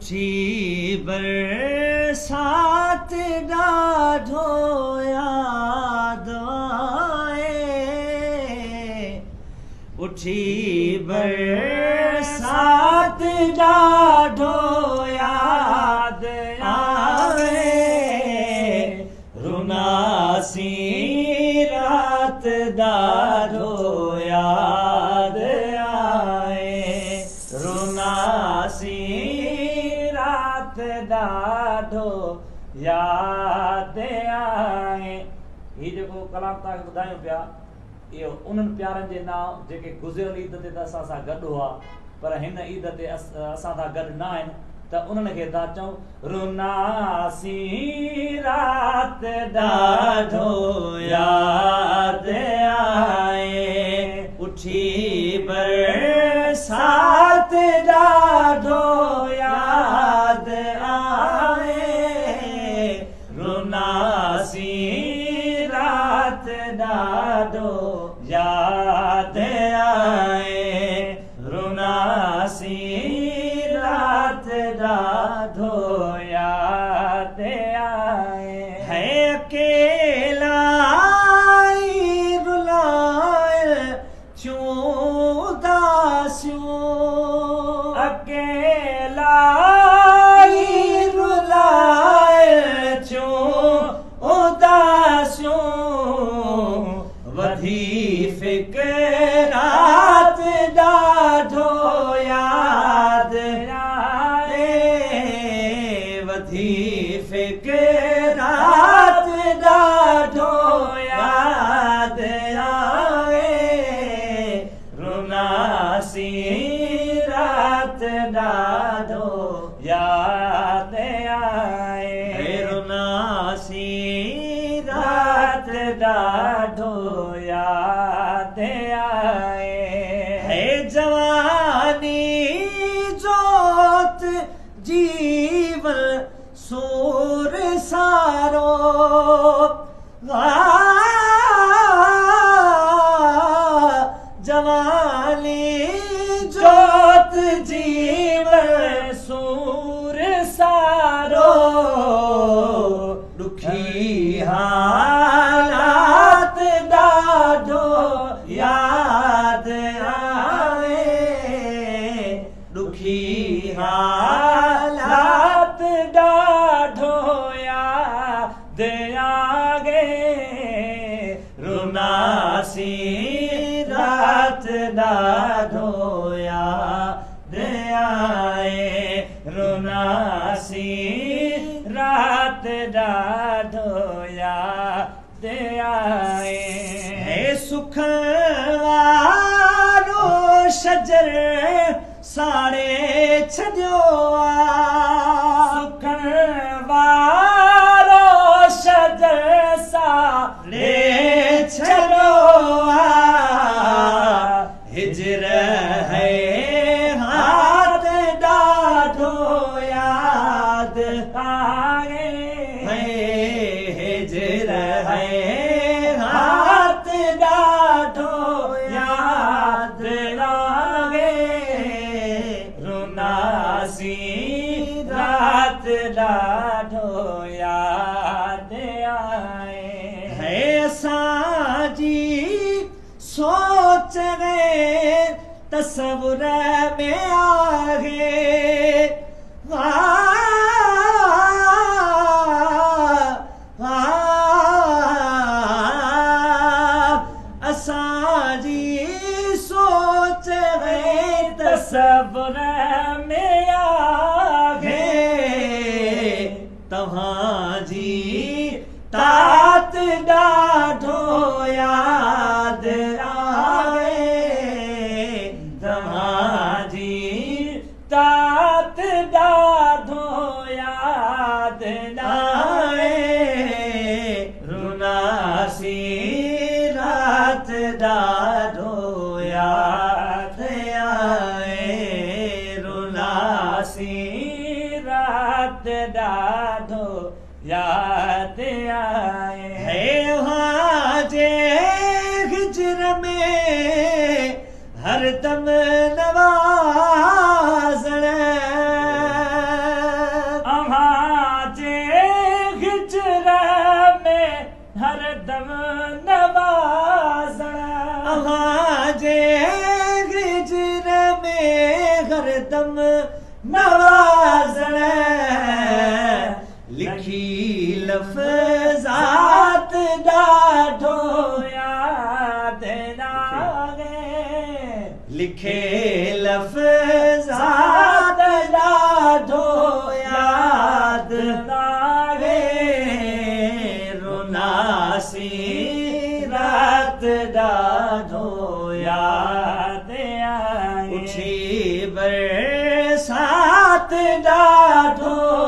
उठी बरसात ॾाढो याद आए उठी बरसात ॾाढो याद आए रुनासी रात ॾाढो याद आए रुनासी रात ॾाढो याद आए। ही जेको कलाम तव्हांखे ॿुधायूं पिया इहो उन्हनि प्यारनि जे नाम जेके गुज़िरियल ईद ते त असां सां गॾु हुआ पर हिन ईद ते असां सां गॾु न आहिनि त उन्हनि खे था चऊं रुनासी रात ॾाढो याद आए उठी बरसात ॾाढो याद आए रुनासी रात ॾाढो याद आए रुनासी रात ॾाढो याद आए है अकेला रुलाए चूदासियूं अकेला रुलाए चूदासियूं वधी फिकरात ॾाढो याद आए वधी फिकरात ॾाढो याद आए रुनासी रात ॾाढो याद आए रुनासी रात ॾाढो याद आए है जवानी जोत जीवन सूर सारो जवानी जोत जीवन सूर सारो दुखी हालात ॾाढो याद आए दुखी हालात ॾाढो याद आगे रुनासी रात ॾाढो याद आए रुनासी रात ॾाढो याद आए हे सुख वारो शजर साड़े छॾियो सुख वारो शजर साड़े छॾियो हिजर है हाथ ॾाढो याद आए हिजर है हाथ ॾाढो याद आए रुनासी रात ॾाढो याद आए है असांजी सोच में तस्वुर में आहे असांजी सोच में तस्वुर में आहे तव्हांजी तात ॾाढो याद आए तव्हांजी तात ॾाढो याद आए रुनासी रात ॾाढो याद आए रुनासी रात ॾाढो याद आए है वहाँ जे हिजर में हर दम नवाज़ण मांजे गिजर में हरदम नवाज़ण लिखी लफ़्ज़ात ॾाढो यादि नागे लिखे लफ़्ज़ात ॾाढो यादि नागे रुनासी रात ॾाढो यादि आए उठी बरसात ॾाढो